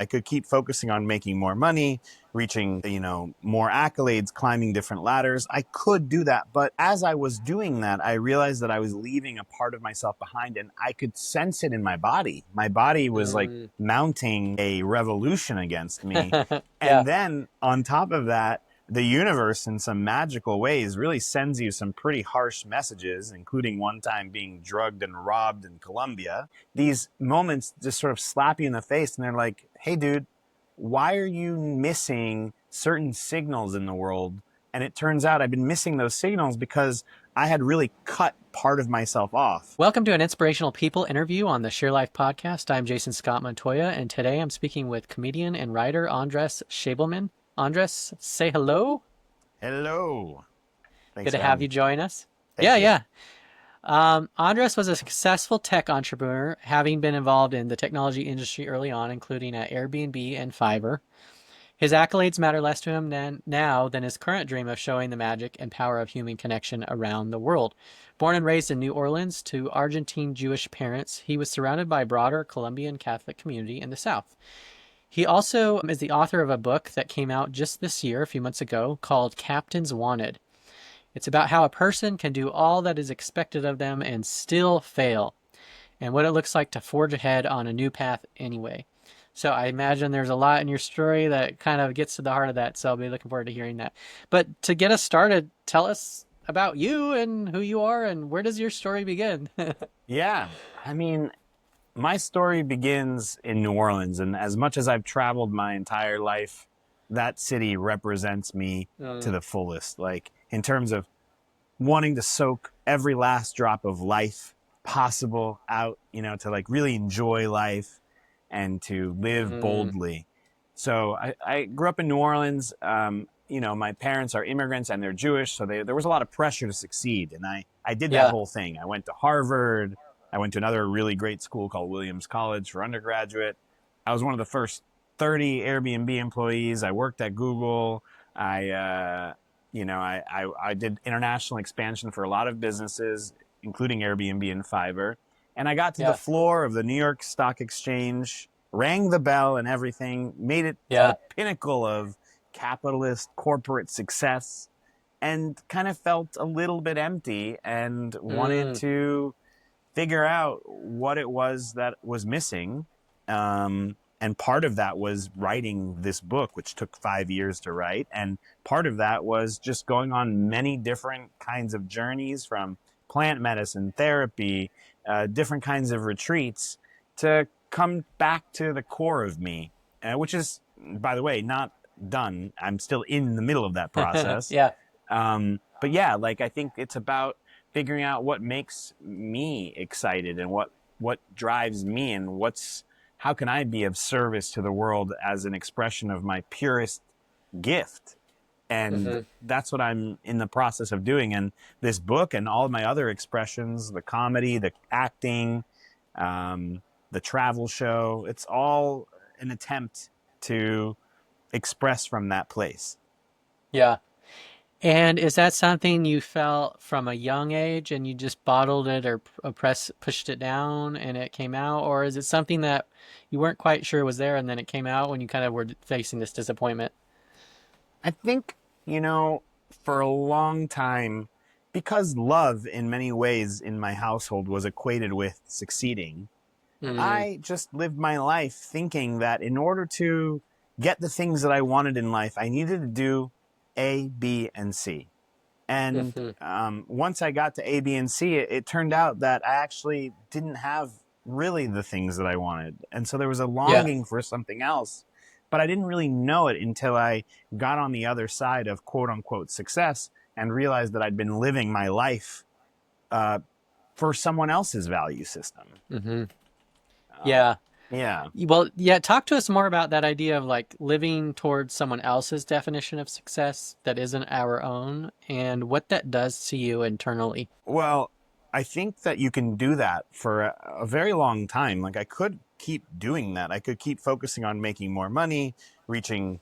I could keep focusing on making more money, reaching, more accolades, climbing different ladders. I could do that. But as I was doing that, I realized that I was leaving a part of myself behind, and I could sense it in my body. My body was like mounting a revolution against me. Yeah. And then on top of that, the universe in some magical ways really sends you some pretty harsh messages, including one time being drugged and robbed in Colombia. These moments just sort of slap you in the face, and they're like, hey, dude, why are you missing certain signals in the world? And it turns out I've been missing those signals because I had really cut part of myself off. Welcome to an Inspirational People interview on the Share Life podcast. I'm Jason Scott Montoya, and today I'm speaking with comedian and writer Andres Shabelman. Andres, say hello. Hello. Thanks Good to have you join us. Thank you. Andres was a successful tech entrepreneur, having been involved in the technology industry early on, including at Airbnb and Fiverr. His accolades matter less to him now than his current dream of showing the magic and power of human connection around the world. Born and raised in New Orleans to Argentine Jewish parents, he was surrounded by a broader Colombian Catholic community in the South. He also is the author of a book that came out just this year, a few months ago, called Captains Wanted. It's about how a person can do all that is expected of them and still fail, and what it looks like to forge ahead on a new path anyway. So I imagine there's a lot in your story that kind of gets to the heart of that, so I'll be looking forward to hearing that. But to get us started, tell us about you and who you are, and where does your story begin? Yeah, my story begins in New Orleans, and as much as I've traveled my entire life, that city represents me to the fullest. Like, in terms of wanting to soak every last drop of life possible out, to like really enjoy life and to live boldly. So I grew up in New Orleans. My parents are immigrants and they're Jewish, so there was a lot of pressure to succeed. And I did that whole thing. I went to Harvard. I went to another really great school called Williams College for undergraduate. I was one of the first 30 Airbnb employees. I worked at Google. I did international expansion for a lot of businesses, including Airbnb and Fiverr. And I got to the floor of the New York Stock Exchange, rang the bell and everything, made it the pinnacle of capitalist corporate success, and kind of felt a little bit empty and wanted to figure out what it was that was missing. And part of that was writing this book, which took 5 years to write. And part of that was just going on many different kinds of journeys, from plant medicine, therapy, different kinds of retreats, to come back to the core of me, which is, by the way, not done. I'm still in the middle of that process. But yeah, I think it's about figuring out what makes me excited and what drives me, and how can I be of service to the world as an expression of my purest gift. And that's what I'm in the process of doing. And this book and all of my other expressions, the comedy, the acting, the travel show, it's all an attempt to express from that place. Yeah. And is that something you felt from a young age and you just bottled it or pushed it down and it came out? Or is it something that you weren't quite sure was there and then it came out when you kind of were facing this disappointment? I think, for a long time, because love in many ways in my household was equated with succeeding, I just lived my life thinking that in order to get the things that I wanted in life, I needed to do A, B, and C. And once I got to A, B, and C, it turned out that I actually didn't have really the things that I wanted. And so there was a longing for something else. But I didn't really know it until I got on the other side of quote unquote success and realized that I'd been living my life for someone else's value system. Yeah. Yeah. Well, talk to us more about that idea of living towards someone else's definition of success that isn't our own, and what that does to you internally. Well, I think that you can do that for a very long time. I could keep doing that. I could keep focusing on making more money, reaching,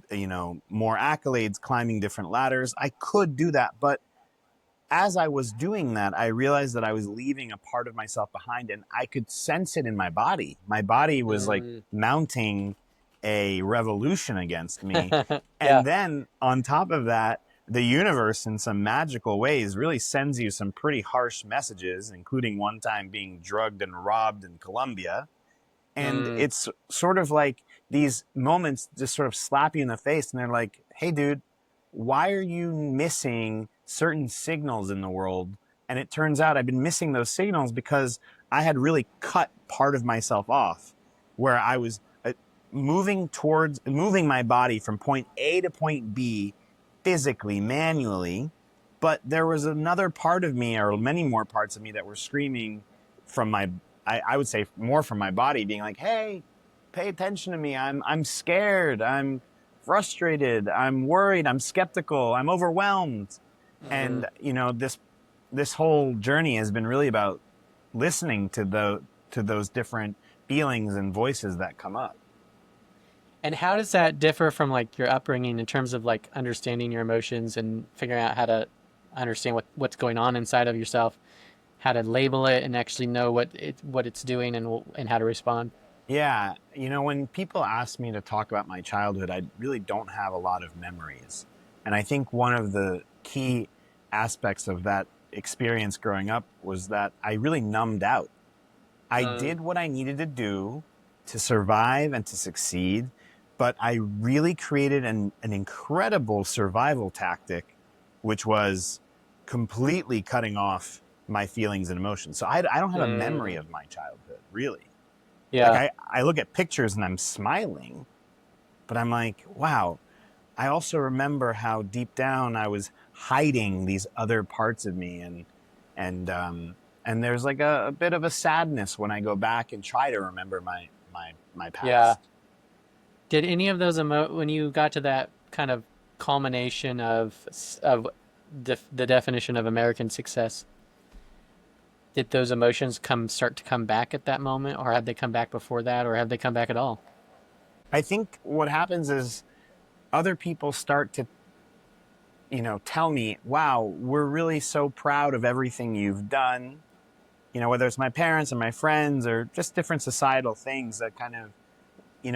more accolades, climbing different ladders. I could do that. But as I was doing that, I realized that I was leaving a part of myself behind, and I could sense it in my body. My body was like Mm. mounting a revolution against me. Yeah. And then on top of that, the universe, in some magical ways, really sends you some pretty harsh messages, including one time being drugged and robbed in Colombia. And Mm. it's sort of like these moments just sort of slap you in the face, and they're like, hey, dude, why are you missing certain signals in the world? And it turns out I've been missing those signals because I had really cut part of myself off, where I was moving my body from point A to point B physically, manually. But there was another part of me, or many more parts of me, that were screaming from I would say more from my body, being like, hey, pay attention to me. I'm scared. I'm frustrated. I'm worried. I'm skeptical. I'm overwhelmed. Mm. And, this whole journey has been really about listening to those different feelings and voices that come up. And how does that differ from like your upbringing in terms of like understanding your emotions and figuring out how to understand what's going on inside of yourself, how to label it and actually know what it's doing and how to respond? Yeah, when people ask me to talk about my childhood, I really don't have a lot of memories. And I think one of the key aspects of that experience growing up was that I really numbed out. I Um, did what I needed to do to survive and to succeed, but I really created an incredible survival tactic, which was completely cutting off my feelings and emotions. So I don't have a memory mm, of my childhood, really. Like yeah, I look at pictures and I'm smiling, but I'm like, wow. I also remember how deep down I was hiding these other parts of me, and and there's like a bit of a sadness when I go back and try to remember my yeah. past. Did any of those when you got to that kind of culmination of the definition of American success, did those emotions start to come back at that moment, or have they come back before that, or have they come back at all? I think what happens is other people start to tell me, wow, we're really so proud of everything you've done. Whether it's my parents or my friends or just different societal things that kind of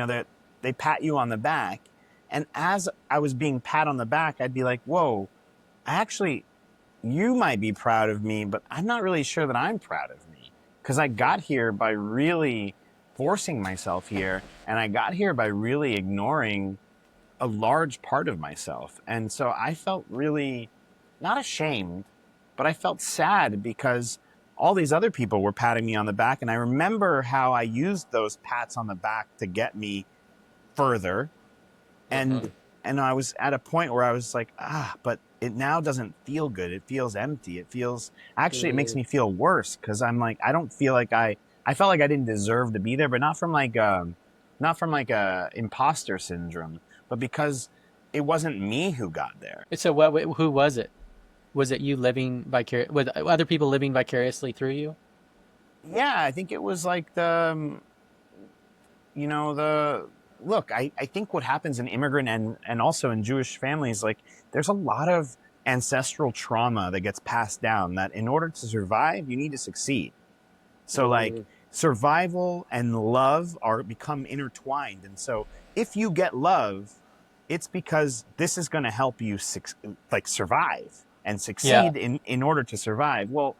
that they pat you on the back. And as I was being pat on the back, I'd be like, whoa, actually, you might be proud of me, but I'm not really sure that I'm proud of me, because I got here by really forcing myself here. And I got here by really ignoring a large part of myself. And so I felt really not ashamed, but I felt sad because all these other people were patting me on the back. And I remember how I used those pats on the back to get me further. Uh-huh. And I was at a point where I was like, but it now doesn't feel good. It feels empty. It makes Mm, me feel worse, because I'm like, I don't feel like I felt like I didn't deserve to be there, but not from like a imposter syndrome, but because it wasn't me who got there. so who was it? Was it you living with other people living vicariously through you? Yeah, I think it was like the look, I think what happens in immigrant and also in Jewish families, like there's a lot of ancestral trauma that gets passed down, that in order to survive, you need to succeed. So like Mm, survival and love are become intertwined. And so if you get love, it's because this is going to help you survive and yeah, succeed in order to survive. Well,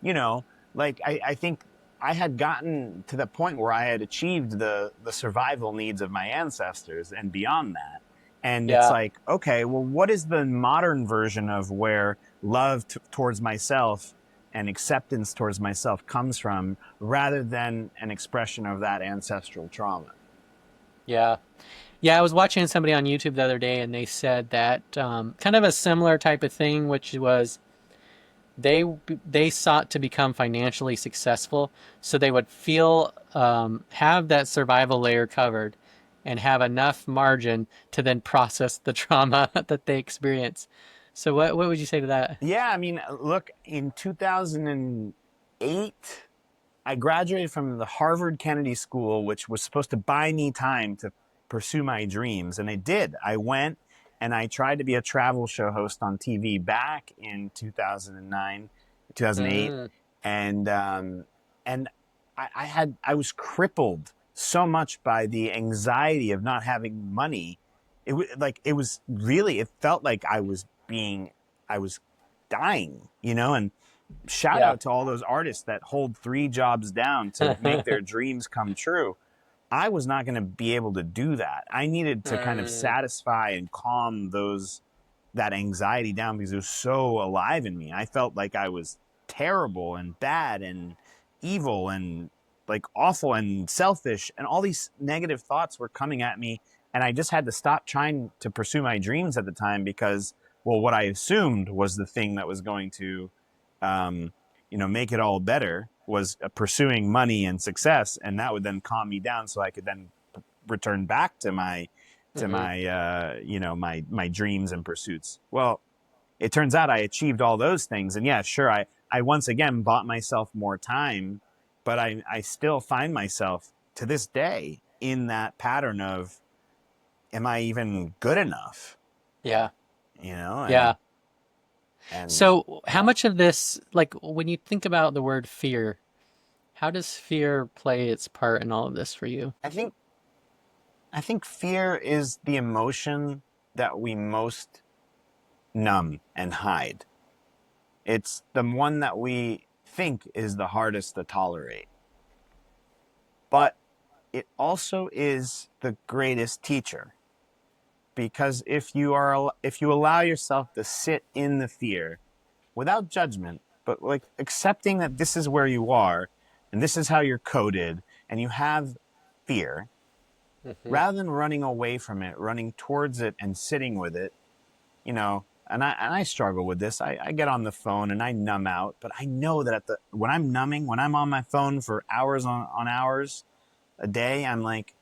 you know, I think I had gotten to the point where I had achieved the survival needs of my ancestors and beyond that. And it's yeah, like, okay, well, what is the modern version of where love towards myself and acceptance towards myself comes from, rather than an expression of that ancestral trauma? yeah. Yeah, I was watching somebody on YouTube the other day, and they said that kind of a similar type of thing, which was they they sought to become financially successful, so they would feel have that survival layer covered, and have enough margin to then process the trauma that they experience. So what would you say to that? Yeah, I mean, look, in 2008, I graduated from the Harvard Kennedy School, which was supposed to buy me time to pursue my dreams. And it did. I went, and I tried to be a travel show host on TV back in 2009, 2008, Mm, and I was crippled so much by the anxiety of not having money. It was really, it felt like I was dying, you know. And shout yeah. out to all those artists that hold 3 jobs down to make their dreams come true. I was not going to be able to do that. I needed to kind of Mm, satisfy and calm that anxiety down because it was so alive in me. I felt like I was terrible and bad and evil and like awful and selfish, and all these negative thoughts were coming at me, and I just had to stop trying to pursue my dreams at the time because, well, what I assumed was the thing that was going to um, make it all better was pursuing money and success, and that would then calm me down, so I could then return back to hmm. my dreams and pursuits. Well, it turns out I achieved all those things, and yeah, sure, I once again bought myself more time, but I still find myself to this day in that pattern of, am I even good enough? Yeah. You know, Yeah. and So, how much of this, like when you think about the word fear, how does fear play its part in all of this for you? I think fear is the emotion that we most numb and hide. It's the one that we think is the hardest to tolerate. But it also is the greatest teacher, because if you allow yourself to sit in the fear without judgment, but like accepting that this is where you are and this is how you're coded and you have fear, Hmm. rather than running away from it, running towards it and sitting with it, and I struggle with this. I get on the phone and I numb out, but I know that when I'm numbing, when I'm on my phone for hours on hours a day, I'm like,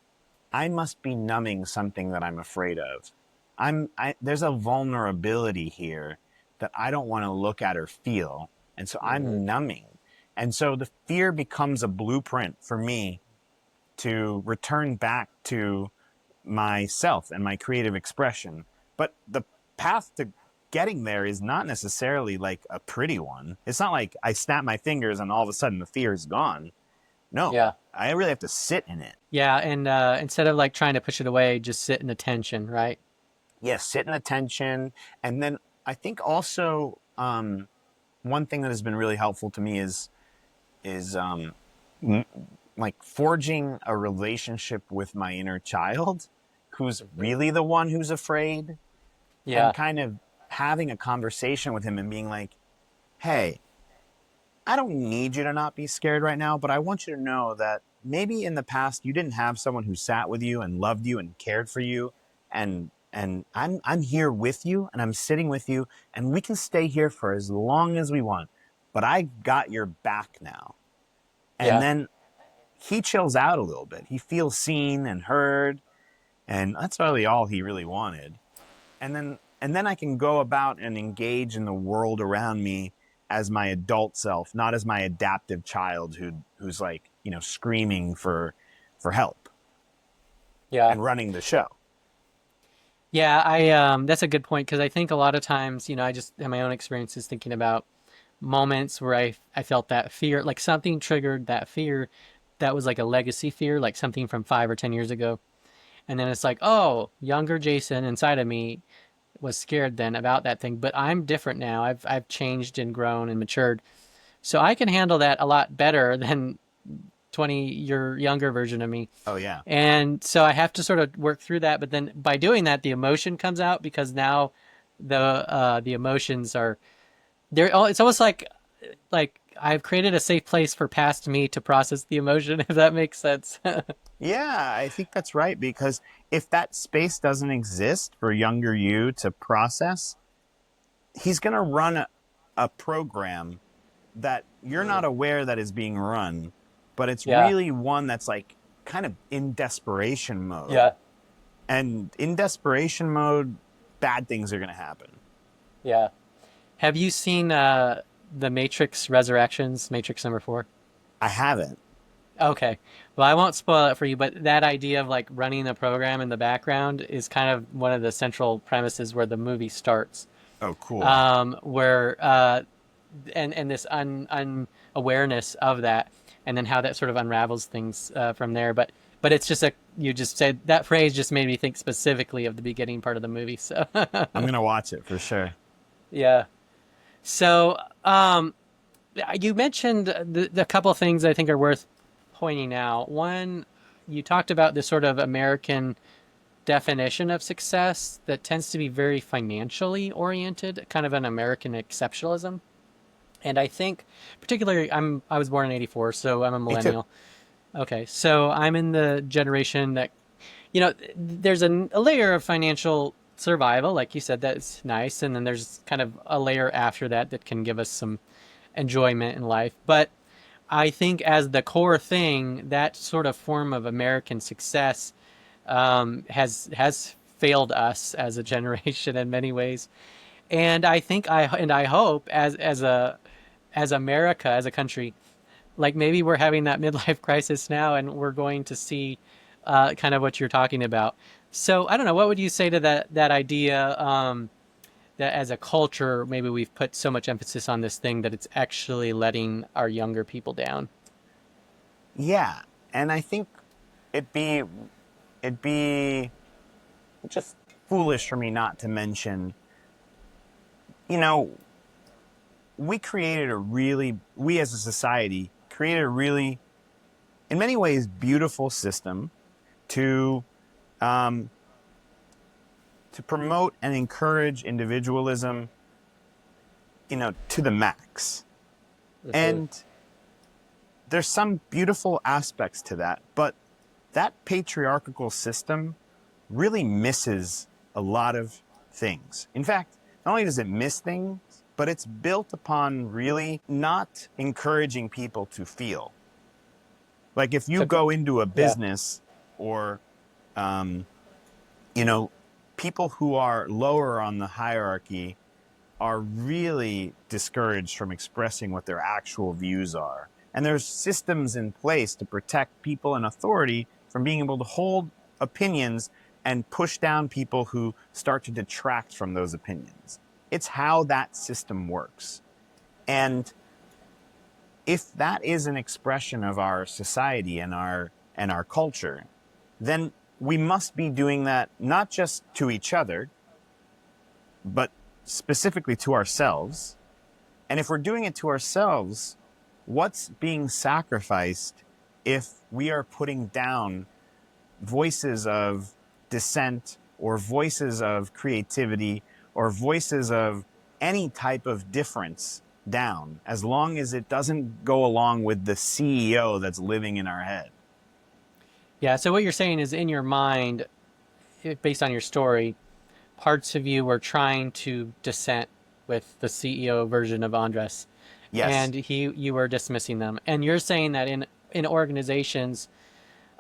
I must be numbing something that I'm afraid of. There's a vulnerability here that I don't want to look at or feel, and so Hmm. I'm numbing. And so the fear becomes a blueprint for me to return back to myself and my creative expression. But the path to getting there is not necessarily like a pretty one. It's not like I snap my fingers and all of a sudden the fear is gone. No, Yeah. I really have to sit in it. Yeah. And instead of like trying to push it away, just sit in attention, right? Yes, sit in attention. And then I think also one thing that has been really helpful to me is like forging a relationship with my inner child, who's Hmm. really the one who's afraid, and Yeah. kind of having a conversation with him and being like, hey, I don't need you to not be scared right now, but I want you to know that maybe in the past you didn't have someone who sat with you and loved you and cared for you, and I'm here with you and I'm sitting with you, and we can stay here for as long as we want. But I got your back now. And Yeah. then he chills out a little bit. He feels seen and heard, and that's really all he really wanted. And then I can go about and engage in the world around me as my adult self, not as my adaptive child who's like, screaming for help Yeah. and running the show. Yeah. I that's a good point because I think a lot of times, I just in my own experiences thinking about moments where I felt that fear, like something triggered that fear that was like a legacy fear, like something from 5 or 10 years ago. And then it's like, oh, younger Jason inside of me was scared then about that thing, but I'm different now. I've changed and grown and matured. So I can handle that a lot better than 20-year younger version of me. Oh yeah. And so I have to sort of work through that, but then by doing that the emotion comes out because now the emotions are there. Oh, it's almost like I've created a safe place for past me to process the emotion, if that makes sense. Yeah, I think that's right, because if that space doesn't exist for younger you to process, he's going to run a program that you're not aware that is being run, but it's Yeah. really one that's like kind of in desperation mode. Yeah. And in desperation mode, bad things are going to happen. Yeah. Have you seen the Matrix Resurrections, Matrix number 4? I haven't. Okay. Well, I won't spoil it for you, but that idea of like running the program in the background is kind of one of the central premises where the movie starts. Oh, cool. Where and this unawareness of that, and then how that sort of unravels things from there. But it's just a you just said that phrase just made me think specifically of the beginning part of the movie. So I'm gonna watch it for sure. yeah. So you mentioned the couple of things I think are worth pointing out. One, you talked about this sort of American definition of success that tends to be very financially oriented, kind of an American exceptionalism. And I think, particularly, I was born in '84, so I'm a Me too. millennial. Okay, so I'm in the generation that, there's a layer of financial survival, like you said, that's nice, and then there's kind of a layer after that that can give us some enjoyment in life. But I think as the core thing, that sort of form of American success has failed us as a generation in many ways. And I hope as America as a country, like maybe we're having that midlife crisis now, and we're going to see kind of what you're talking about. So I don't know, what would you say to that idea that as a culture, maybe we've put so much emphasis on this thing that it's actually letting our younger people down? Yeah, and I think it'd be it'd be just foolish for me not to mention. You know, we as a society created a really, in many ways, beautiful system to um, to promote and encourage individualism, to the max. Mm-hmm. And there's some beautiful aspects to that, but that patriarchal system really misses a lot of things. In fact, not only does it miss things, but it's built upon really not encouraging people to feel. Like if you So go into a yeah, business or, um, you know, people who are lower on the hierarchy are really discouraged from expressing what their actual views are. And there's systems in place to protect people in authority from being able to hold opinions and push down people who start to detract from those opinions. It's how that system works. And if that is an expression of our society and our culture, then we must be doing that not just to each other, but specifically to ourselves. And if we're doing it to ourselves, what's being sacrificed if we are putting down voices of dissent or voices of creativity or voices of any type of difference down, as long as it doesn't go along with the CEO that's living in our head? yeah. So what you're saying is, in your mind, based on your story, parts of you were trying to dissent with the CEO version of Andres, Yes. and you were dismissing them. And you're saying that in organizations,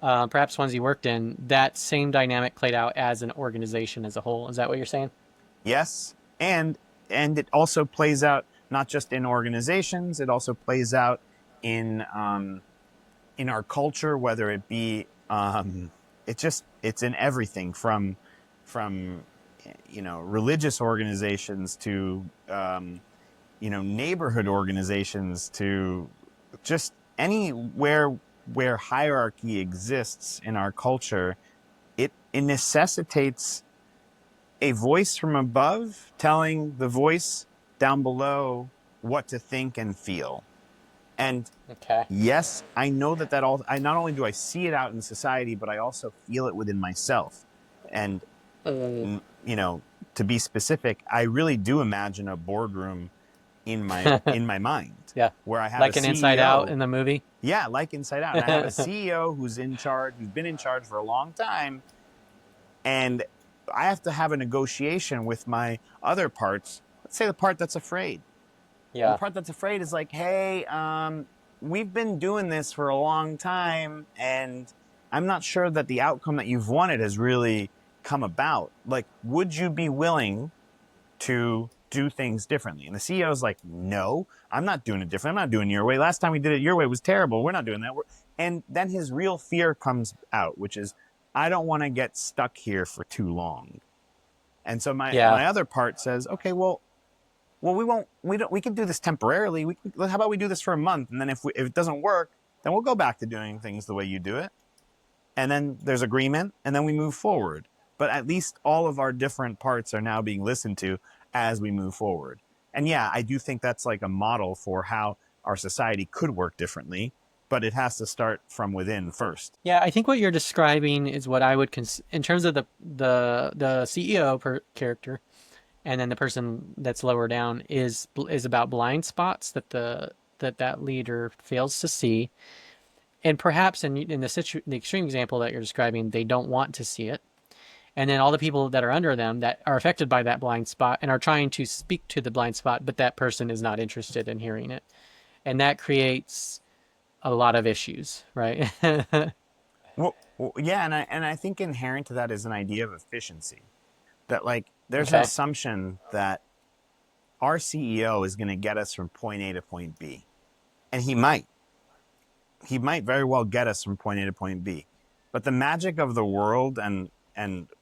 perhaps ones you worked in, that same dynamic played out as an organization as a whole. Is that what you're saying? Yes. And it also plays out not just in organizations, it also plays out in in our culture, whether it be it's in everything from religious organizations to neighborhood organizations to just anywhere where hierarchy exists in our culture. It necessitates a voice from above telling the voice down below what to think and feel. And Okay. yes, I know that all. I not only do I see it out in society, but I also feel it within myself. And Mm. you know, to be specific, I really do imagine a boardroom in my mind Yeah, where I have a like an Inside Out CEO. in the movie. Yeah, like Inside Out, and I have a CEO who's in charge, who's been in charge for a long time, and I have to have a negotiation with my other parts. Let's say the part that's afraid. And the Yeah. part that's afraid is like, hey, we've been doing this for a long time, and I'm not sure that the outcome that you've wanted has really come about. Like, would you be willing to do things differently? And the CEO is like, no, I'm not doing it different. I'm not doing it your way. Last time we did it your way was terrible. We're not doing that. And then his real fear comes out, which is, I don't want to get stuck here for too long. And so Yeah. my other part says, okay, well, we can do this temporarily. How about we do this for a month? And then if it doesn't work, then we'll go back to doing things the way you do it. And then there's agreement, and then we move forward. But at least all of our different parts are now being listened to as we move forward. And yeah, I do think that's like a model for how our society could work differently, but it has to start from within first. Yeah, I think what you're describing is what I would in terms of the CEO character, and then the person that's lower down is about blind spots that that leader fails to see, and perhaps in the extreme example that you're describing, they don't want to see it, and then all the people that are under them that are affected by that blind spot and are trying to speak to the blind spot, but that person is not interested in hearing it, and that creates a lot of issues, right? Well, yeah, and I think inherent to that is an idea of efficiency. That like there's an Okay. assumption that our CEO is going to get us from point A to point B, and he might very well get us from point A to point B. But the magic of the world and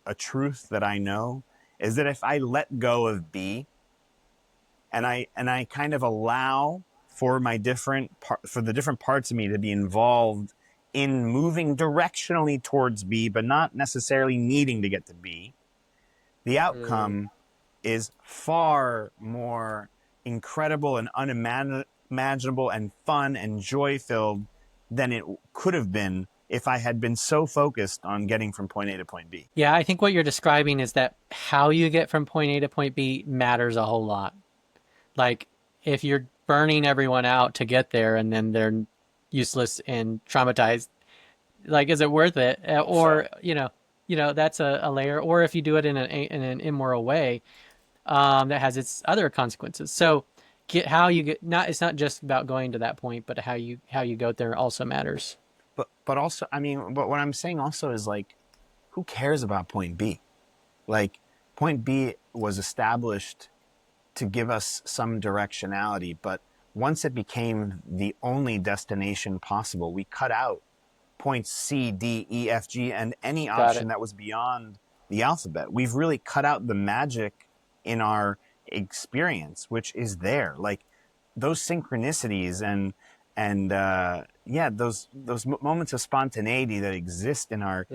a truth that I know is that if I let go of B and I kind of allow for for the different parts of me to be involved in moving directionally towards B, but not necessarily needing to get to B, the outcome is far more incredible and unimaginable and fun and joy filled than it could have been if I had been so focused on getting from point A to point B. Yeah, I think what you're describing is that how you get from point A to point B matters a whole lot. Like if you're burning everyone out to get there and then they're useless and traumatized, like is it worth it? Or that's a layer. Or if you do it in an immoral way, that has its other consequences. So get how you get not it's not just about going to that point, but how you go there also matters. But also, I mean, but what I'm saying also is like, who cares about point B? Like, point B was established to give us some directionality, but once it became the only destination possible, we cut out points C, D, E, F, G, and any Got option it. that was beyond the alphabet. We've really cut out the magic in our experience, which is there. Like those synchronicities and yeah, those moments of spontaneity that exist in our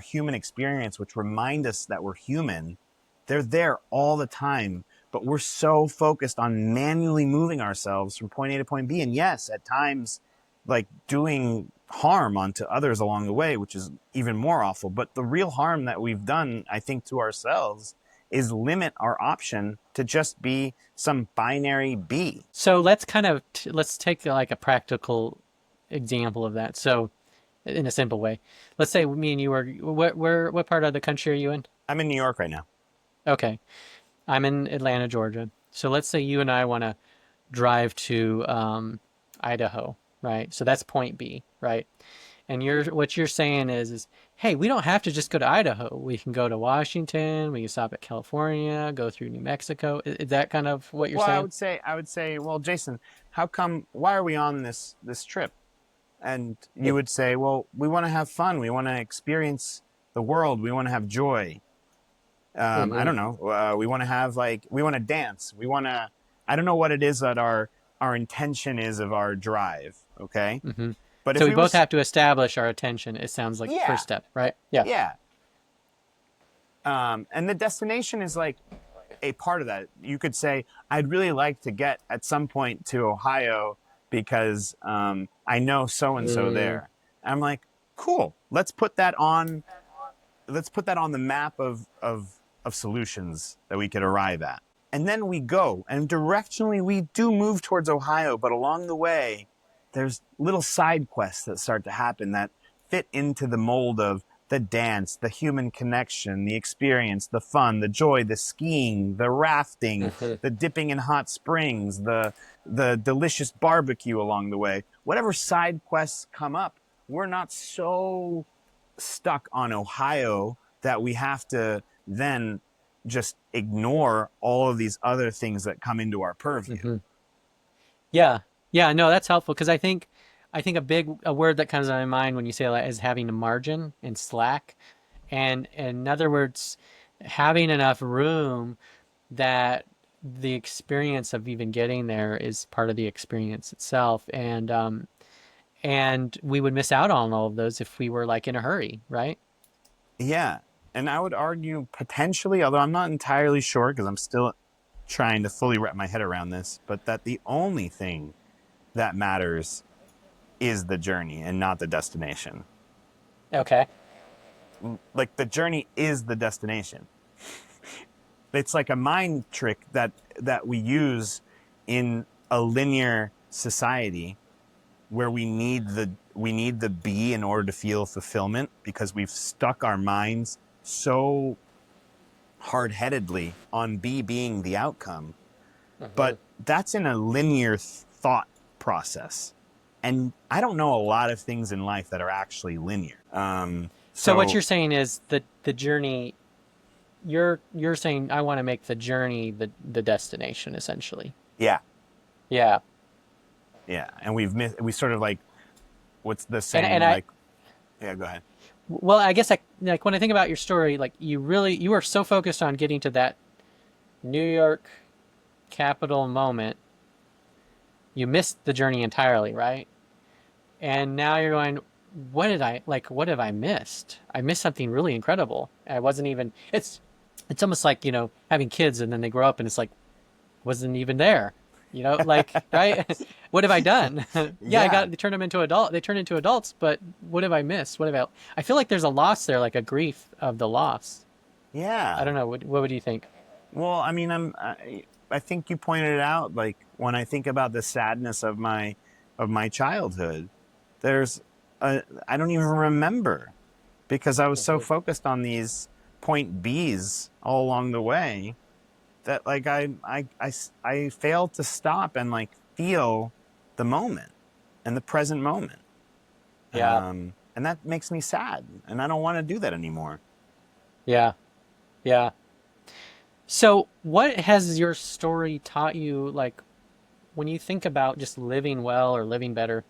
human experience, which remind us that we're human. They're there all the time, but we're so focused on manually moving ourselves from point A to point B. And yes, at times, like doing harm onto others along the way, which is even more awful. But the real harm that we've done, I think, to ourselves is limit our option to just be some binary B. So let's kind of let's take like a practical example of that. So in a simple way, let's say me and you are what part of the country are you in? I'm in New York right now. Okay, I'm in Atlanta, Georgia. So let's say you and I want to drive to Idaho, right? So that's point B, right? And what you're saying is, hey, we don't have to just go to Idaho. We can go to Washington. We can stop at California, go through New Mexico. Is that kind of what you're Well, saying? I would say, well, Jason, how come? Why are we on this trip? And you would say, well, we want to have fun. We want to experience the world. We want to have joy. I don't know. We want to have we want to dance. We want to. I don't know what it is that our intention is of our drive. Okay, Mm-hmm. but So if we we were, both have to establish our attention. It sounds like the yeah, first step, right? Yeah. yeah. And the destination is like a part of that. You could say, I'd really like to get at some point to Ohio because I know so and so Mm, there. And I'm like, cool. Let's put that on. Let's put that on the map of solutions that we could arrive at. And then we go, and directionally we do move towards Ohio, but along the way, there's little side quests that start to happen that fit into the mold of the dance, the human connection, the experience, the fun, the joy, the skiing, the rafting, mhm. the dipping in hot springs, the delicious barbecue along the way. Whatever side quests come up, we're not so stuck on Ohio that we have to then just ignore all of these other things that come into our purview. Yeah. Yeah. No, that's helpful because I think I think a word that comes to my mind when you say that is having a margin and slack. And in other words, having enough room that the experience of even getting there is part of the experience itself. And we would miss out on all of those if we were like in a hurry, right? Yeah. And I would argue potentially, although I'm not entirely sure because I'm still trying to fully wrap my head around this, but that the only thing that matters is the journey and not the destination. Okay. Like the journey is the destination. It's like a mind trick that we use in a linear society where we need the be in order to feel fulfillment because we've stuck our minds so hard-headedly on be being the outcome. Mhm. But that's in a linear thought process. And I don't know a lot of things in life that are actually linear. So what So you're saying is that the journey, you're saying I want to make the journey the destination essentially. yeah, Yeah. yeah. And we sort of like, what's the And saying? I Like, yeah, go ahead. well, I guess like when I think about your story, like you are so focused on getting to that New York Capitol moment, you missed the journey entirely, right? And now you're going, what have I missed? I missed something really incredible. I wasn't even it's almost like, having kids and then they grow up and it's like wasn't even there. Like, right? What have I done? Yeah, Yeah, they turned them into they turn into adults, but what have I missed? What have I feel like there's a loss there, like a grief of the loss. I yeah. don't know. What would you think? Well, I mean, I think you pointed it out. Like when I think about the sadness of my childhood, there's I don't even remember because I was so Mhm. focused on these point B's all along the way that like I failed to stop and like feel the moment and the present moment. Yeah. And that makes me sad, and I don't want to do that anymore. Yeah. Yeah. So, what has your story taught you, like, when you think about just living well or living better,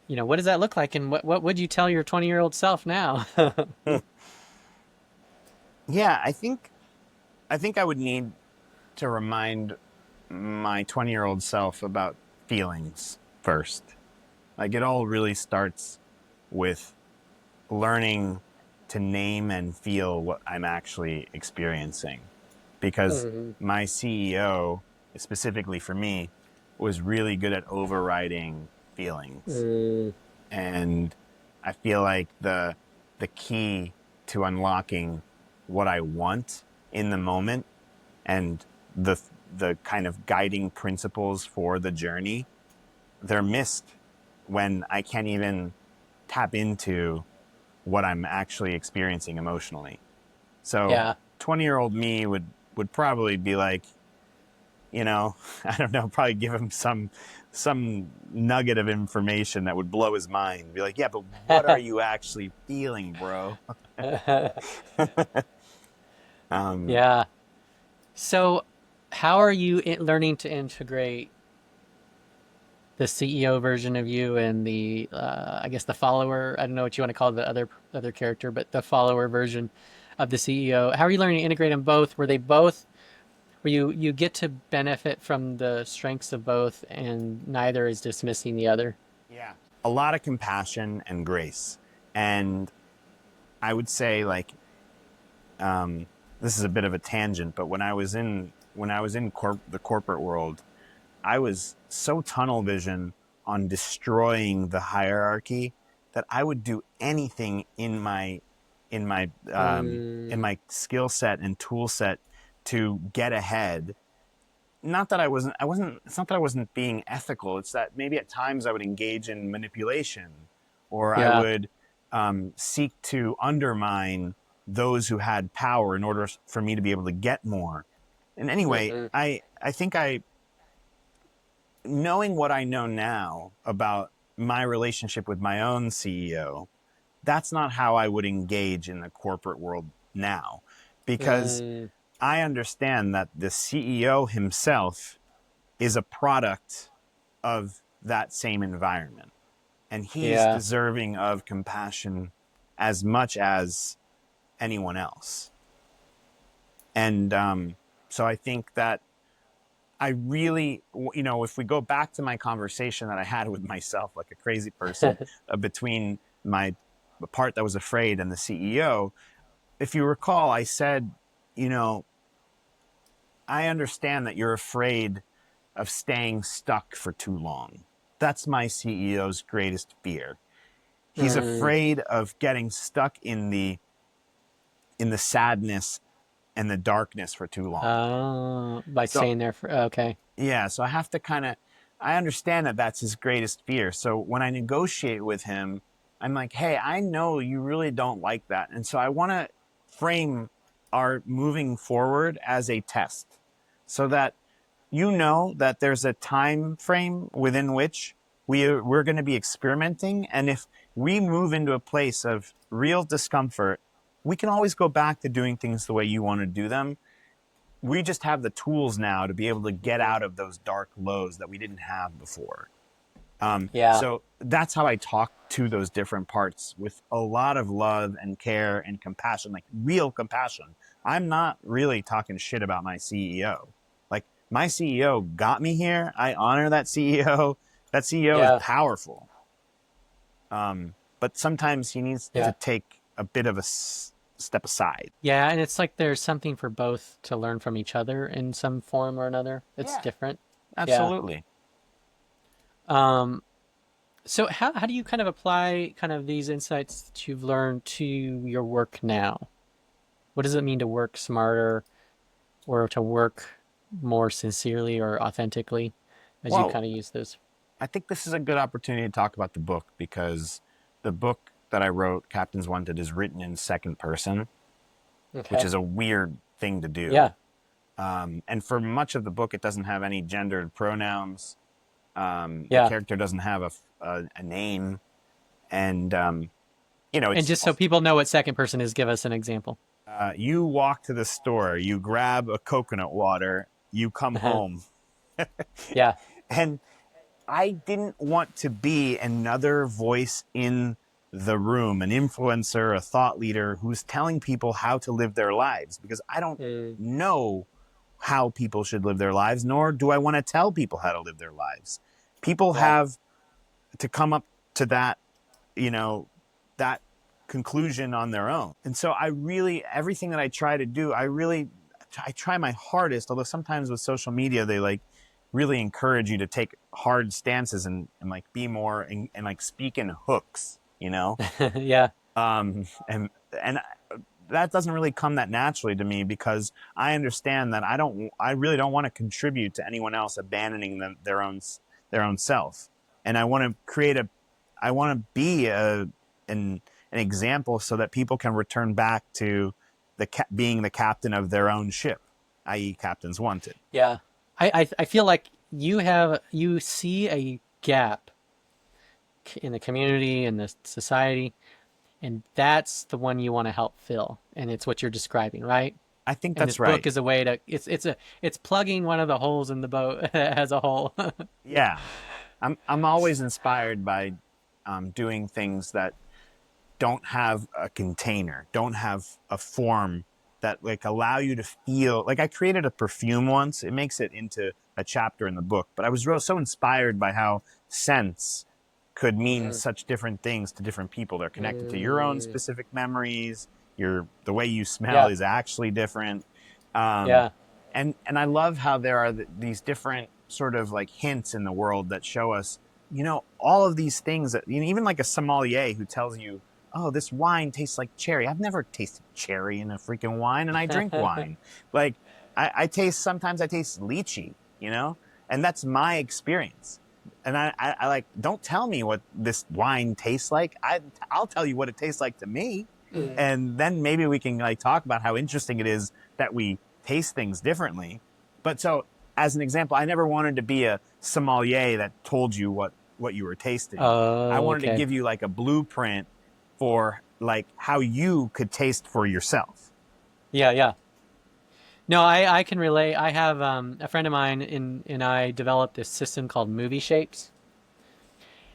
what does that look like? And what would you tell your 20-year-old self now? Yeah, I think I would need to remind my 20-year-old self about feelings first. Like it all really starts with learning to name and feel what I'm actually experiencing. Because Mhm. my CEO, specifically for me, was really good at overriding feelings. Mm, And I feel like the key to unlocking what I want in the moment and the the kind of guiding principles for the journey, they're missed when I can't even tap into what I'm actually experiencing emotionally. So yeah. 20-year-old me would probably be like, I don't know, probably give him some nugget of information that would blow his mind. Be like, yeah, but what are you actually feeling, bro? um, Yeah. So, how are you learning to integrate the CEO version of you and the, I guess, the follower? I don't know what you want to call the other character, but the follower version of the CEO. How are you learning to integrate them both? Where you get to benefit from the strengths of both, and neither is dismissing the other? yeah, a lot of compassion and grace, and I would say like this is a bit of a tangent, but when I was in the corporate world, I was so tunnel vision on destroying the hierarchy that I would do anything in my in Mm, my skill set and tool set to get ahead. Not that I wasn't it's not that I wasn't being ethical. It's that maybe at times I would engage in manipulation, or I yeah. would seek to undermine those who had power in order for me to be able to get more. And anyway, Hmm. I think I knowing what I know now about my relationship with my own CEO, that's not how I would engage in the corporate world now, because Mm, I understand that the CEO himself is a product of that same environment. And he's Yeah. deserving of compassion as much as anyone else. And so I think that I really, if we go back to my conversation that I had with myself, like a crazy person, between the part that was afraid and the CEO, if you recall, I said, I understand that you're afraid of staying stuck for too long. That's my CEO's greatest fear. He's Mm. afraid of getting stuck in the sadness and the darkness for too long. Oh, by So staying there for, okay. yeah, so I have to I understand that that's his greatest fear. So when I negotiate with him, I'm like, hey, I know you really don't like that. And so I want to frame our moving forward as a test so that that there's a time frame within which we're going to be experimenting. And if we move into a place of real discomfort, we can always go back to doing things the way you want to do them. We just have the tools now to be able to get out of those dark lows that we didn't have before. Yeah. So that's how I talk to those different parts with a lot of love and care and compassion, like real compassion. I'm not really talking shit about my CEO. Like my CEO got me here. I honor that CEO. That CEO is Yeah. powerful. But sometimes he needs Yeah. to take a bit of a step aside. Yeah, and it's like there's something for both to learn from each other in some form or another. It's Yeah, different. Yeah. absolutely. Um, so how do you kind of apply kind of these insights that you've learned to your work now? What does it mean to work smarter or to work more sincerely or authentically as you Well, kind of use those? I think this is a good opportunity to talk about the book because the book that I wrote, Captains Wanted, is written in second person, which Okay. is a weird thing to do. Yeah. And for much of the book, it doesn't have any gendered pronouns. The Yeah. character doesn't have a name. And, And just so people know what second person is, give us an example. you walk to the store, you grab a coconut water, you come home. Yeah. And I didn't want to be another voice in the room, an influencer, a thought leader who's telling people how to live their lives because I don't Mm. know how people should live their lives, nor do I want to tell people how to live their lives. People Yeah. have to come up to that, that conclusion on their own. And so everything that I try to do, I try my hardest, although sometimes with social media, they like really encourage you to take hard stances and like be more and like speak in hooks, Yeah. and that doesn't really come that naturally to me because I understand that I really don't want to contribute to anyone else abandoning their own self. And I want to be an example so that people can return back to being the captain of their own ship, i.e. Captains Wanted. Yeah. I feel like you see a gap in the community and the society, and that's the one you want to help fill, and it's what you're describing, right? I think And that's this book right. is a way to it's plugging one of the holes in the boat as a whole. Yeah. I'm always inspired by doing things that don't have a container, don't have a form that like allow you to feel like I created a perfume once. It makes it into a chapter in the book, but I was so inspired by how scents could mean Mm, such different things to different people. They're connected to your own mm, specific memories. The way you smell yeah, is actually different. Um, yeah, and I love how there are these different sort of like hints in the world that show us, all of these things that, even like a sommelier who tells you, oh, this wine tastes like cherry. I've never tasted cherry in a freaking wine, and I drink wine. Like, sometimes I taste lychee, and that's my experience. And I like, don't tell me what this wine tastes like. I'll tell you what it tastes like to me. mm, And then maybe we can like talk about how interesting it is that we taste things differently. But so, as an example, I never wanted to be a sommelier that told you what you were tasting. I oh, wanted to okay, give you like a blueprint for like how you could taste for yourself. yeah, yeah. No, I can relate. I have a friend of mine and I developed this system called movie shapes,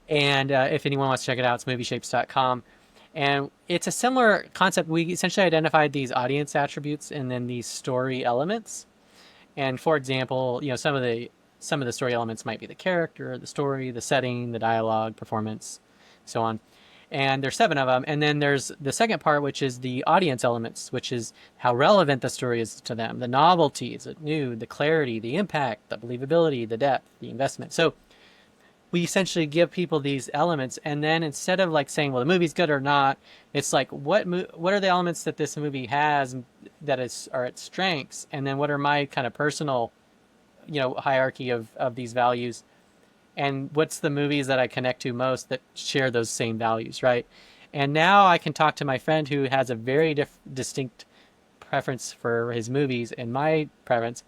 And if anyone wants to check it out, it's movieshapes.com. And it's a similar concept. We essentially identified these audience attributes and then these story elements. And for example, some of the story elements might be the character, the story, the setting, the dialogue, performance, so on. And there's 7 of them. And then there's the second part, which is the audience elements, which is how relevant the story is to them, the novelty, is it new, the clarity, the impact, the believability, the depth, the investment. So we essentially give people these elements, and then instead of like saying, well, the movie's good or not, it's like, what are the elements that this movie has that are its strengths, and then what are my kind of personal, hierarchy of these values, and what's the movies that I connect to most that share those same values, right? And now I can talk to my friend who has a very distinct preference for his movies and my preference,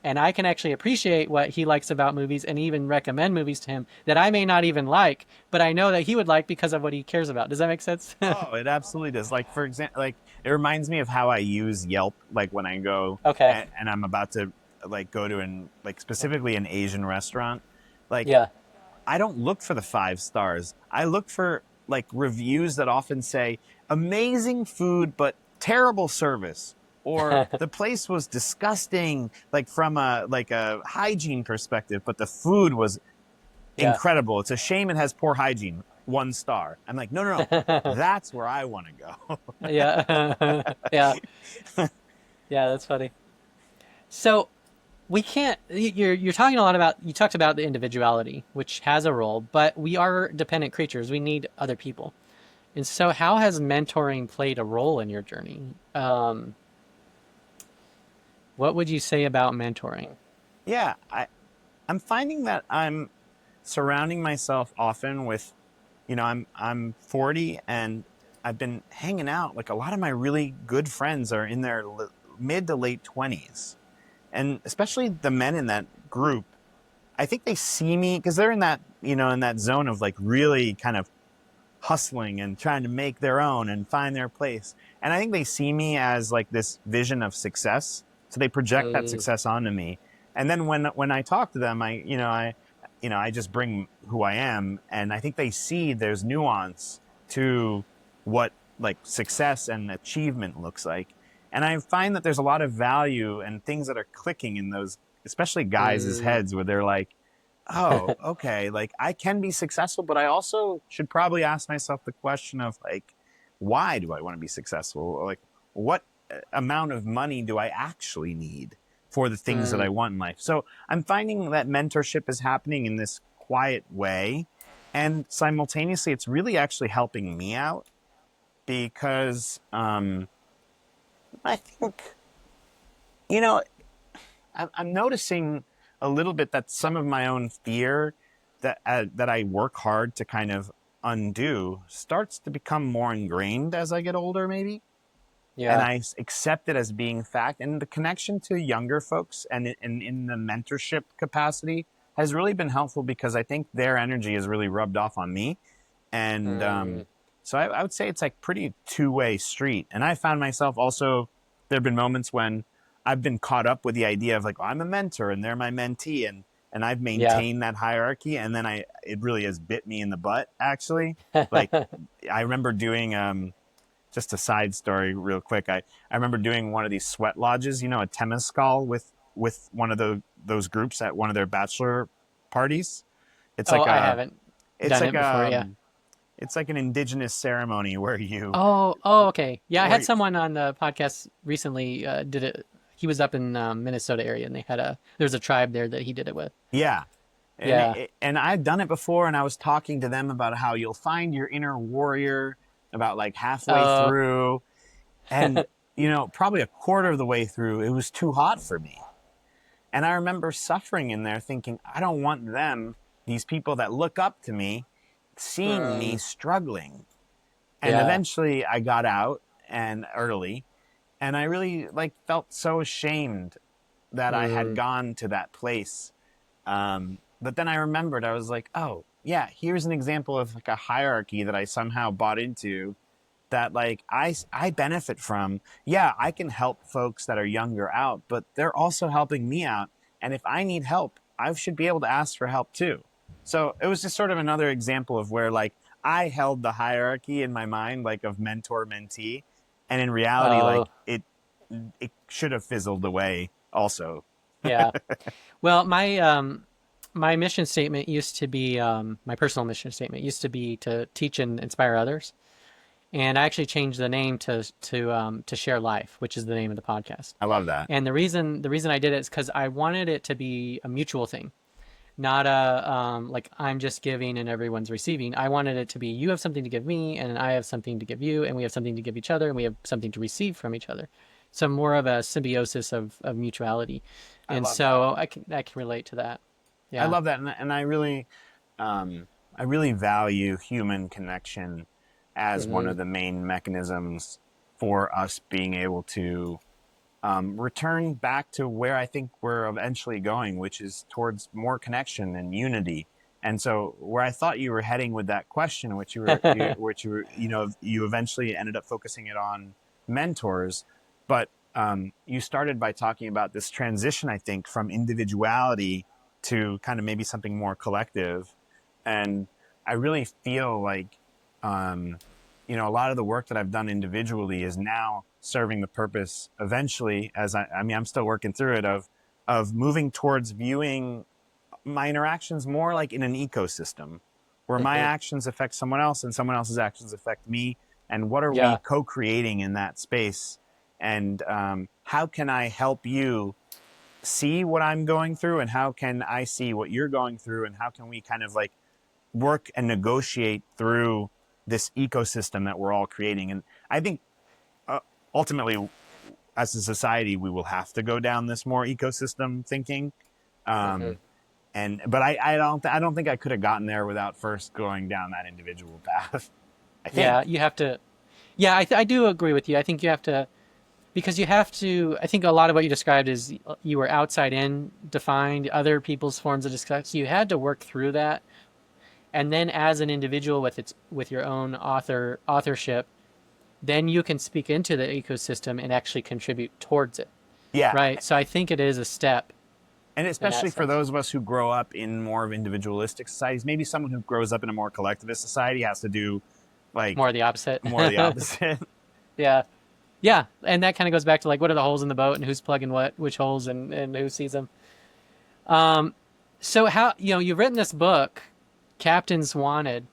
and I can actually appreciate what he likes about movies and even recommend movies to him that I may not even like, but I know that he would like because of what he cares about. Does that make sense? Oh, it absolutely does. Like, for example, like it reminds me of how I use Yelp, like when I go Okay. and I'm about to like go to specifically an Asian restaurant. Like, Yeah. I don't look for the 5 stars. I look for like reviews that often say amazing food but terrible service, or the place was disgusting, like from a hygiene perspective, but the food was Yeah. incredible. It's a shame it has poor hygiene. 1 star. I'm like, no, no, no. That's where I want to go. Yeah. Yeah. Yeah, that's funny. So we can't you're talking a lot about, you talked about the individuality, which has a role, but we are dependent creatures. We need other people. And so how has mentoring played a role in your journey? What would you say about mentoring? Yeah, I'm finding that I'm surrounding myself often with, I'm 40 and I've been hanging out. Like a lot of my really good friends are in their mid to late 20s. And especially the men in that group, I think they see me because they're in that, in that zone of like really kind of hustling and trying to make their own and find their place. And I think they see me as like this vision of success. So they project that Mm, success onto me. And then when I talk to them, I just bring who I am. And I think they see there's nuance to what like success and achievement looks like. And I find that there's a lot of value and things that are clicking in those, especially guys' mm, heads where they're like, oh, okay, like I can be successful, but I also should probably ask myself the question of like, why do I want to be successful? Or like, what amount of money do I actually need for the things that I mm, want in life? So I'm finding that mentorship is happening in this quiet way. And simultaneously, it's really actually helping me out because I think, you know, I'm noticing a little bit that some of my own fear that I work hard to kind of undo starts to become more ingrained as I get older, maybe. And yeah. I accept it as being fact. And the connection to younger folks and in the mentorship capacity has really been helpful because I think their energy has really rubbed off on me. And Mm, so I would say it's like pretty two-way street. And I found myself also, there have been moments when I've been caught up with the idea of like, oh, I'm a mentor and they're my mentee. And I've yeah. maintained that hierarchy. And then it really has bit me in the butt, actually. Like I remember doing, just a side story real quick. I remember doing one of these sweat lodges, a temescal with one of those groups at one of their bachelor parties. It's Oh, like I a, haven't it's done like it before. Yeah. it's like an indigenous ceremony Oh, okay. Yeah, I had where someone on the podcast recently did it. He was up in Minnesota area, and there's a tribe there that he did it with. yeah. And Yeah. and I'd done it before, and I was talking to them about how you'll find your inner warrior about like halfway Oh, through, and probably a quarter of the way through, it was too hot for me. And I remember suffering in there thinking, I don't want them, these people that look up to me, seeing me mm, struggling. And yeah. eventually I got out and early, and I really like felt so ashamed that I had Mm, gone to that place. But then I remembered, I was like, oh, yeah, here's an example of like a hierarchy that I somehow bought into that like I benefit from. Yeah, I can help folks that are younger out, but they're also helping me out. And if I need help, I should be able to ask for help too. So it was just sort of another example of where like I held the hierarchy in my mind, like of mentor mentee, and in reality, like Oh, it should have fizzled away also. yeah. Well, my mission statement used to be my personal mission statement used to be to teach and inspire others, and I actually changed the name to Share Life, which is the name of the podcast. I love that. And the reason I did it is because I wanted it to be a mutual thing, not a like I'm just giving and everyone's receiving. I wanted it to be you have something to give me, and I have something to give you, and we have something to give each other, and we have something to receive from each other. So more of a symbiosis of mutuality, I and love that. so I can relate to that. I Yeah. love that, and I really value human connection as one Hmm. of the main mechanisms for us being able to return back to where I think we're eventually going, which is towards more connection and unity. And so, where I thought you were heading with that question, which you were, you eventually ended up focusing it on mentors, but you started by talking about this transition, I think, from individuality to kind of maybe something more collective. And I really feel like, um, a lot of the work that I've done individually is now serving the purpose eventually, as I mean, I'm still working through it, of moving towards viewing my interactions more like in an ecosystem where my Hmm. actions affect someone else and someone else's actions affect me. And what are we Yeah. co-creating in that space? And how can I help you see what I'm going through? And how can I see what you're going through? And how can we kind of like work and negotiate through this ecosystem that we're all creating? And I think uh, ultimately, as a society, we will have to go down this more ecosystem thinking. Hmm. Um, I don't think I could have gotten there without first going down that individual path. I Yeah. think. You have to. Yeah, I do agree with you. I think you have to because you have to. I think a lot of what you described is you were outside in defined other people's forms of discussion. So you had to work through that, and then as an individual with your own authorship, then you can speak into the ecosystem and actually contribute towards it. Yeah, Right. So I think it is a step and in that especially for sense. those of us who grow up in more of individualistic societies, maybe someone who grows up in a more collectivist society has to do like More of the opposite. more of the opposite. Yeah. Yeah. And that kind of goes back to like what are the holes in the boat and who's plugging which holes and who sees them. Um, so how you've written this book, Captains Wanted.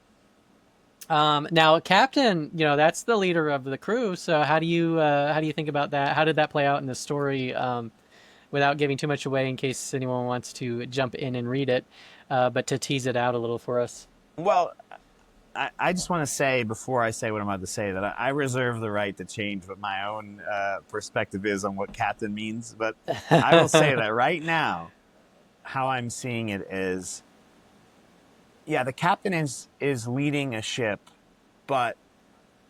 Now Captain, that's the leader of the crew. So how do you think about that? How did that play out in the story? Without giving too much away in case anyone wants to jump in and read it, but to tease it out a little for us. Well, I just want to say before I say what I'm about to say that I reserve the right to change what my own perspective is on what captain means. But I will say that right now, how I'm seeing it is, yeah, the captain is leading a ship, but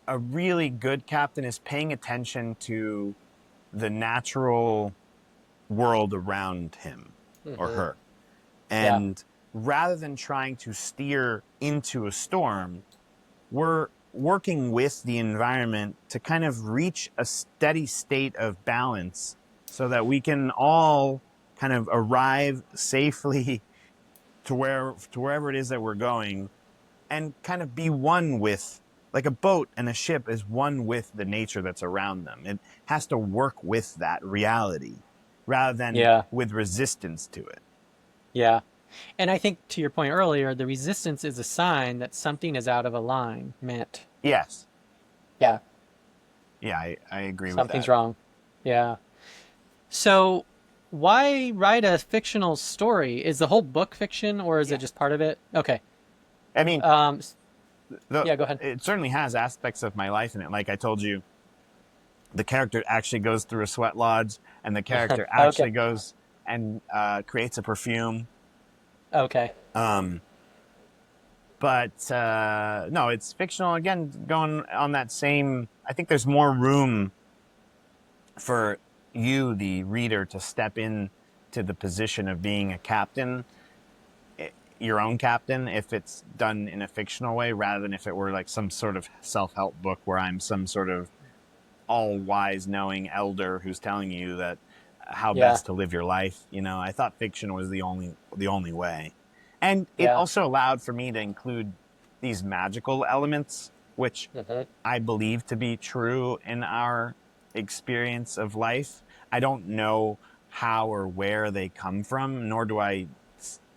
a really good captain is paying attention to the natural world around him or Hmm. her. Yeah. And rather than trying to steer into a storm, we're working with the environment to kind of reach a steady state of balance so that we can all kind of arrive safely to wherever it is that we're going and kind of be one with, like a boat and a ship is one with the nature that's around them. It has to work with that reality rather than Yeah. with resistance to it. Yeah. And I think to your point earlier, the resistance is a sign that something is out of alignment. Yes. Yeah. Yeah, I agree with Something's that. wrong. Yeah. So why write a fictional story? Is the whole book fiction or is it Yeah. just part of it? Okay. I mean, Um, the yeah, go ahead. it certainly has aspects of my life in it. Like I told you, the character actually goes through a sweat lodge, and the character Okay. actually goes and creates a perfume. Okay. Um, but no, it's fictional. Again, going on that same. I think there's more room for you, the reader, to step in to the position of being a captain, your own captain, if it's done in a fictional way, rather than if it were like some sort of self-help book where I'm some sort of all wise knowing elder who's telling you that how Yeah. best to live your life. I thought fiction was the only way. And it Yeah. also allowed for me to include these magical elements, which I believe to be true in our experience of life. I don't know how or where they come from, nor do I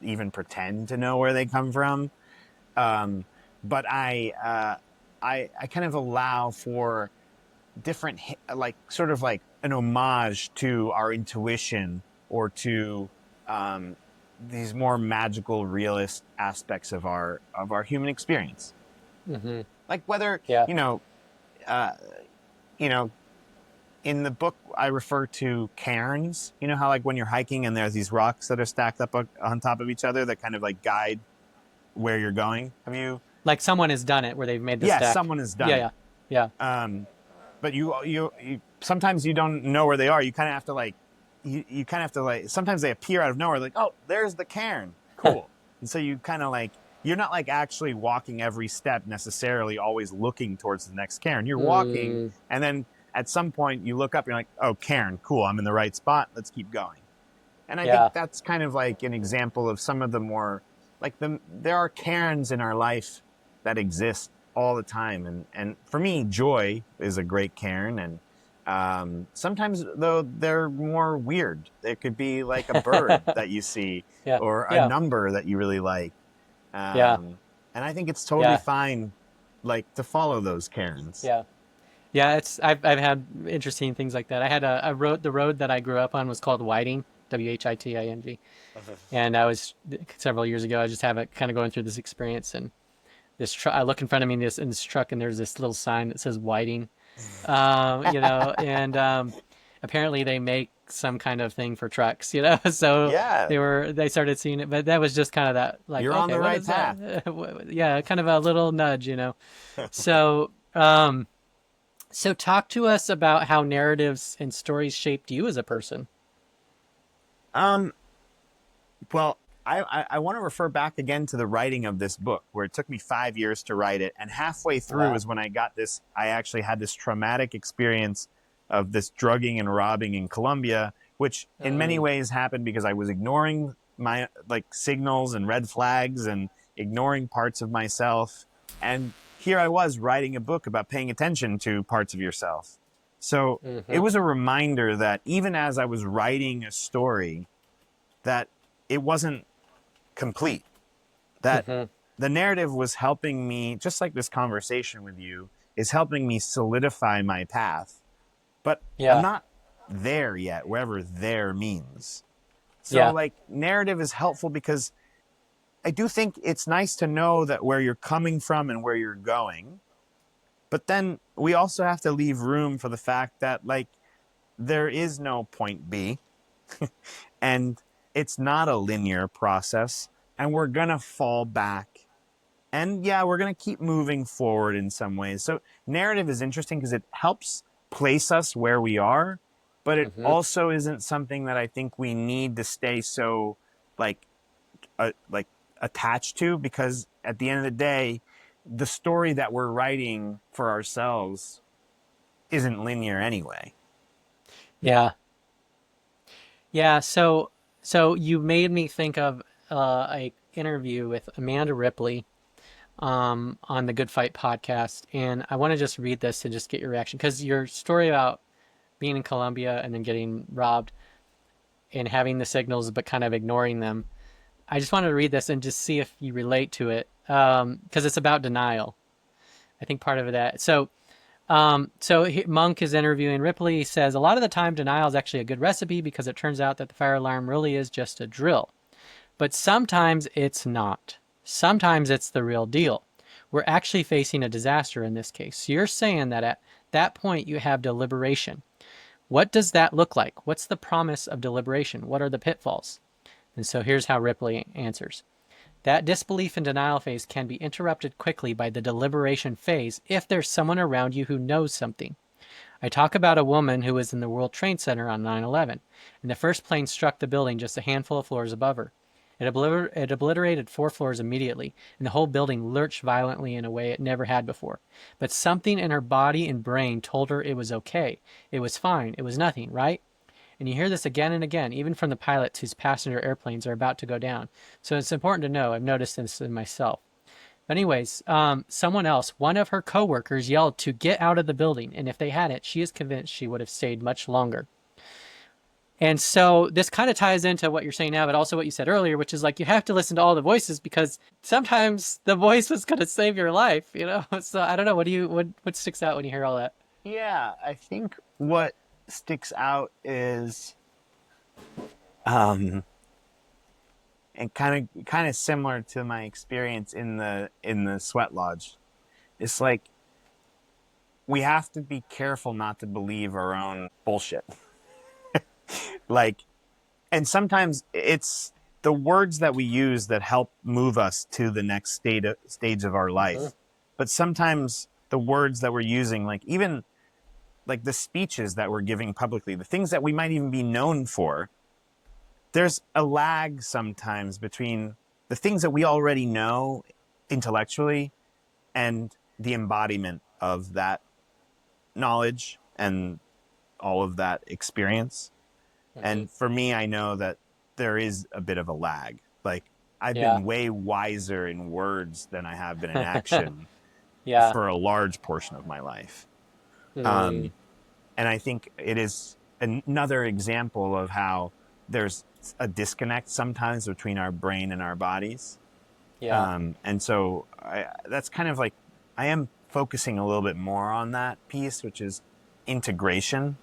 even pretend to know where they come from. Um, but I kind of allow for different, like sort of like an homage to our intuition or to um, these more magical, realist aspects of our human experience. Mm-hmm. Like whether Yeah. uh, you know, in the book I refer to cairns. You know how like when you're hiking and there's these rocks that are stacked up on top of each other that kind of like guide where you're going. Have you? Like someone has done it where they've made the Yeah, stack. someone has Yeah, done it. yeah, yeah. But you sometimes you don't know where they are. You kind of have to like you kind of have to like sometimes they appear out of nowhere like, oh, there's the cairn, cool. And so you kind of like you're not like actually walking every step necessarily always looking towards the next cairn. You're walking Mm, and then at some point you look up and you're like, oh, cairn, cool, I'm in the right spot, let's keep going. And I think yeah. that's kind of like an example of some of the more like there are cairns in our life that exist all the time. And for me, joy is a great cairn. And sometimes though they're more weird. There could be like a bird that you see Yeah, or a yeah, number that you really like. yeah, And I think it's totally yeah, fine like to follow those cairns. yeah. Yeah, I've had interesting things like that. I had a road, the road that I grew up on was called Whiting, Whiting. And I was several years ago, I just have it kind of going through this experience, and this truck, I look in front of me in this truck, and there's this little sign that says Whiting, and apparently they make some kind of thing for trucks, so Yeah, they started seeing it, but that was just kind of that, like, you're on okay, the what right is path. that? Yeah, kind of a little nudge. So, so talk to us about how narratives and stories shaped you as a person. Um, Well, I want to refer back again to the writing of this book, where it took me 5 years to write it. And halfway through Wow. is when I actually had this traumatic experience of this drugging and robbing in Colombia, which in many Mm, ways happened because I was ignoring my like signals and red flags and ignoring parts of myself. And here I was writing a book about paying attention to parts of yourself. So it mm-hmm, was a reminder that even as I was writing a story, that it wasn't complete. That mm-hmm. the narrative was helping me, just like this conversation with you, is helping me solidify my path. But I'm Yeah, not there yet, wherever there means. So, yeah, like, narrative is helpful because I do think it's nice to know that where you're coming from and where you're going. But then we also have to leave room for the fact that, like, there is no point B and it's not a linear process. And we're going to fall back. And yeah, we're going to keep moving forward in some ways. So narrative is interesting because it helps place us where we are, but it mm-hmm, also isn't something that I think we need to stay so like like attached to, because at the end of the day, the story that we're writing for ourselves isn't linear anyway. yeah, yeah. So you made me think of a interview with Amanda Ripley on the Good Fight podcast, and I want to just read this to just get your reaction, because your story about being in Colombia and then getting robbed and having the signals but kind of ignoring them. I just wanted to read this and just see if you relate to it, because it's about denial. I think part of that. So Monk is interviewing Ripley. He says a lot of the time denial is actually a good recipe because it turns out that the fire alarm really is just a drill. But sometimes it's not. Sometimes it's the real deal. We're actually facing a disaster in this case. So you're saying that at that point you have deliberation. What does that look like? What's the promise of deliberation? What are the pitfalls? And so here's how Ripley answers. That disbelief and denial phase can be interrupted quickly by the deliberation phase if there's someone around you who knows something. I talk about a woman who was in the World Trade Center on 9/11, and the first plane struck the building just a handful of floors above her. It obliterated 4 floors immediately, and the whole building lurched violently in a way it never had before. But something in her body and brain told her it was okay. It was fine. It was nothing, right? And you hear this again and again, even from the pilots whose passenger airplanes are about to go down. So it's important to know. I've noticed this in myself. But anyways, someone else, one of her coworkers yelled to get out of the building. And if they hadn't, she is convinced she would have stayed much longer. And so this kind of ties into what you're saying now, but also what you said earlier, which is like you have to listen to all the voices because sometimes the voice was going to save your life, you know? So I don't know. What sticks out when you hear all that? Yeah, I think what sticks out is, and kind of similar to my experience in the sweat lodge. It's like we have to be careful not to believe our own bullshit. Like, and sometimes it's the words that we use that help move us to the next stage of our life. Mm-hmm. But sometimes the words that we're using, like even like the speeches that we're giving publicly, the things that we might even be known for, there's a lag sometimes between the things that we already know intellectually and the embodiment of that knowledge and all of that experience. Mm-hmm. And for me, I know that there is a bit of a lag. Like I've been way wiser in words than I have been in action for a large portion of my life. And I think it is another example of how there's a disconnect sometimes between our brain and our bodies. And so that's kind of like, I am focusing a little bit more on that piece, which is integration.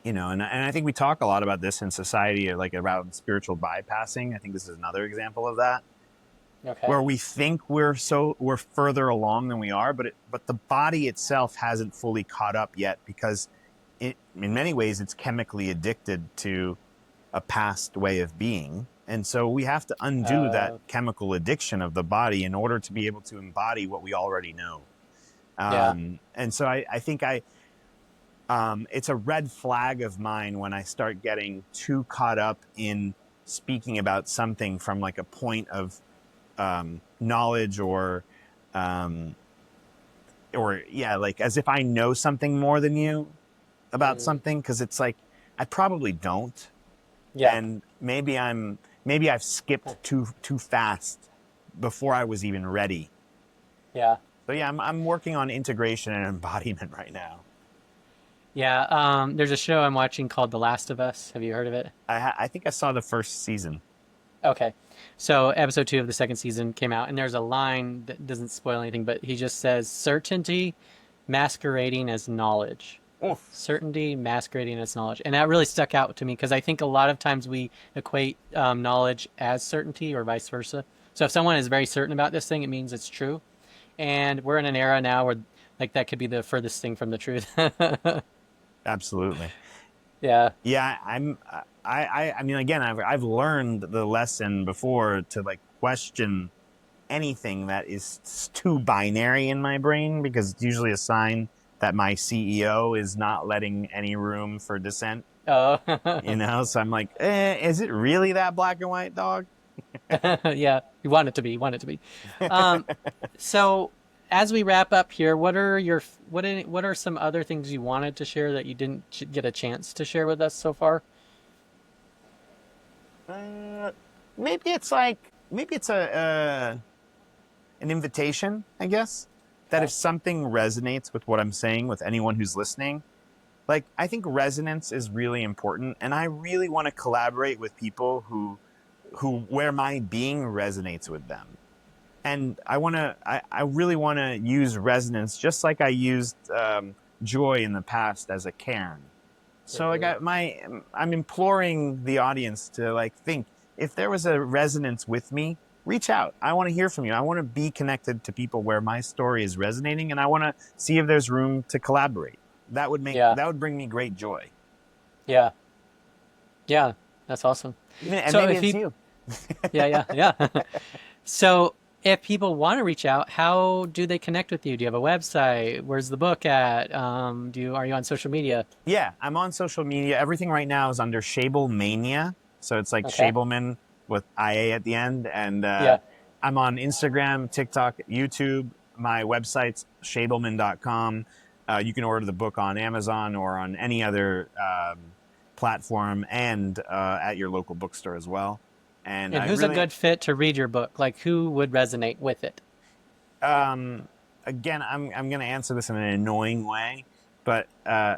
You know, and I think we talk a lot about this in society, like around spiritual bypassing. I think this is another example of that. Where we think we're further along than we are, but the body itself hasn't fully caught up yet because in many ways it's chemically addicted to a past way of being. And so we have to undo that chemical addiction of the body in order to be able to embody what we already know. And so I think it's a red flag of mine when I start getting too caught up in speaking about something from like a point of knowledge or like as if I know something more than you about something, because it's like I probably don't. And maybe I've skipped too fast before I was even ready. So I'm working on integration and embodiment right now. There's a show I'm watching called The Last of Us. Have you heard of it? I think I saw the first season. Okay. So episode 2 of the second season came out, and there's a line that doesn't spoil anything, but he just says, certainty masquerading as knowledge. Oof. Certainty masquerading as knowledge. And that really stuck out to me because I think a lot of times we equate knowledge as certainty or vice versa. So if someone is very certain about this thing, it means it's true. And we're in an era now where like that could be the furthest thing from the truth. Absolutely. Yeah. I mean, again, I've learned the lesson before to like question anything that is too binary in my brain, because it's usually a sign that my CEO is not letting any room for dissent. Oh. You know, so I'm like, is it really that black and white, dog? Yeah, you want it to be. So as we wrap up here, what are some other things you wanted to share that you didn't get a chance to share with us so far? Maybe it's an invitation, I guess, that if something resonates with what I'm saying with anyone who's listening, like I think resonance is really important, and I really want to collaborate with people who where my being resonates with them. And I really want to use resonance just like I used joy in the past as a cairn. So like I'm imploring the audience to like think, if there was a resonance with me, reach out. I want to hear from you. I want to be connected to people where my story is resonating, and I want to see if there's room to collaborate. That would bring me great joy. Yeah, that's awesome. And so maybe it's you. Yeah. So if people want to reach out, how do they connect with you? Do you have a website? Where's the book at? Are you on social media? Yeah, I'm on social media. Everything right now is under Schabelmania. So it's like Schabelman with IA at the end. And I'm on Instagram, TikTok, YouTube. My website's Schabelman.com. You can order the book on Amazon or on any other platform and at your local bookstore as well. And And I who's really, a good fit to read your book? Like, who would resonate with it? um, again, I'm going to answer this in an annoying way, but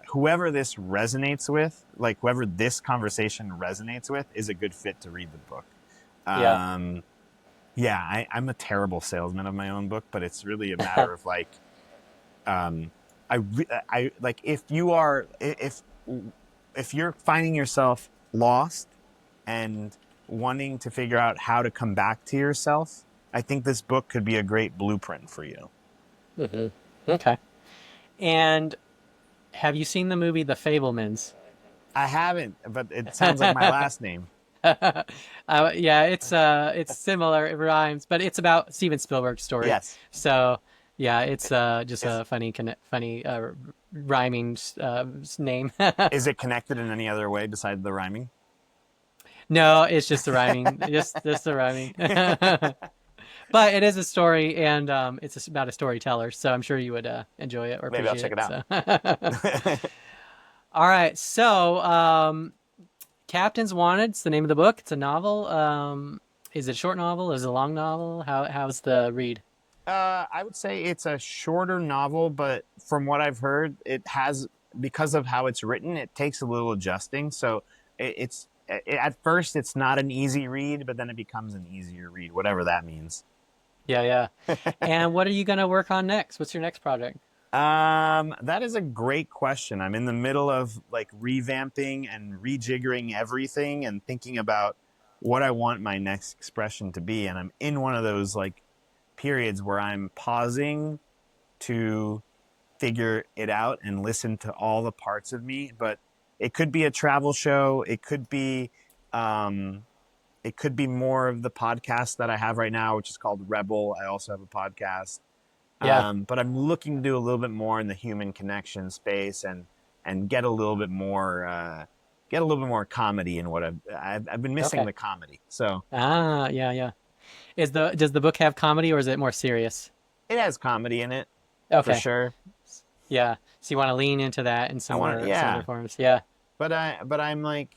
whoever this resonates with, like whoever this conversation resonates with, is a good fit to read the book. Yeah. Yeah, I'm a terrible salesman of my own book, but it's really a matter of like, I like if you're finding yourself lost and wanting to figure out how to come back to yourself, I think this book could be a great blueprint for you. Okay. And have you seen the movie The Fablemans? I haven't, but it sounds like my last name. Yeah, it's similar. It rhymes, but it's about Steven Spielberg's story. Yes. So yeah, it's just Is, a funny rhyming name. is it connected in any other way besides the rhyming? No, it's just the rhyming, just the rhyming. But it is a story, and it's about a storyteller. So I'm sure you would enjoy it or Maybe I'll appreciate check it. it out. So. All right, so Captains Wanted. It's the name of the book. It's a novel. Is it a short novel? Is it a long novel? How's the read? I would say it's a shorter novel, but from what I've heard, it has, because of how it's written, it takes a little adjusting. So at first it's not an easy read, but then it becomes an easier read, whatever that means. Yeah. And what are you gonna work on next? What's your next project? That is a great question. I'm in the middle of like revamping and rejiggering everything and thinking about what I want my next expression to be. And I'm in one of those like periods where I'm pausing to figure it out and listen to all the parts of me. But it could be a travel show. It could be more of the podcast that I have right now, which is called Rebel. I also have a podcast. Yeah. But I'm looking to do a little bit more in the human connection space and get a little bit more comedy in what I've been missing Okay. the comedy. So Yeah. Does the book have comedy or is it more serious? it has comedy in it for Okay. sure. Yeah. So you want to lean into that in I want some yeah, other forms. Yeah. but I'm like,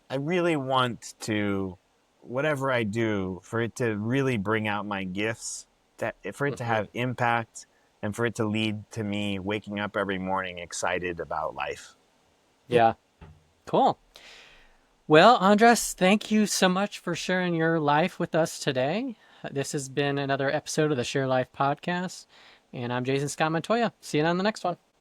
I really want to, whatever I do, for it to really bring out my gifts, for it to hmm have impact, and for it to lead to me waking up every morning excited about life. Yeah. Cool. Well, Andres, thank you so much for sharing your life with us today. This has been another episode of the Share Life podcast, and I'm Jason Scott Montoya. See you on the next one.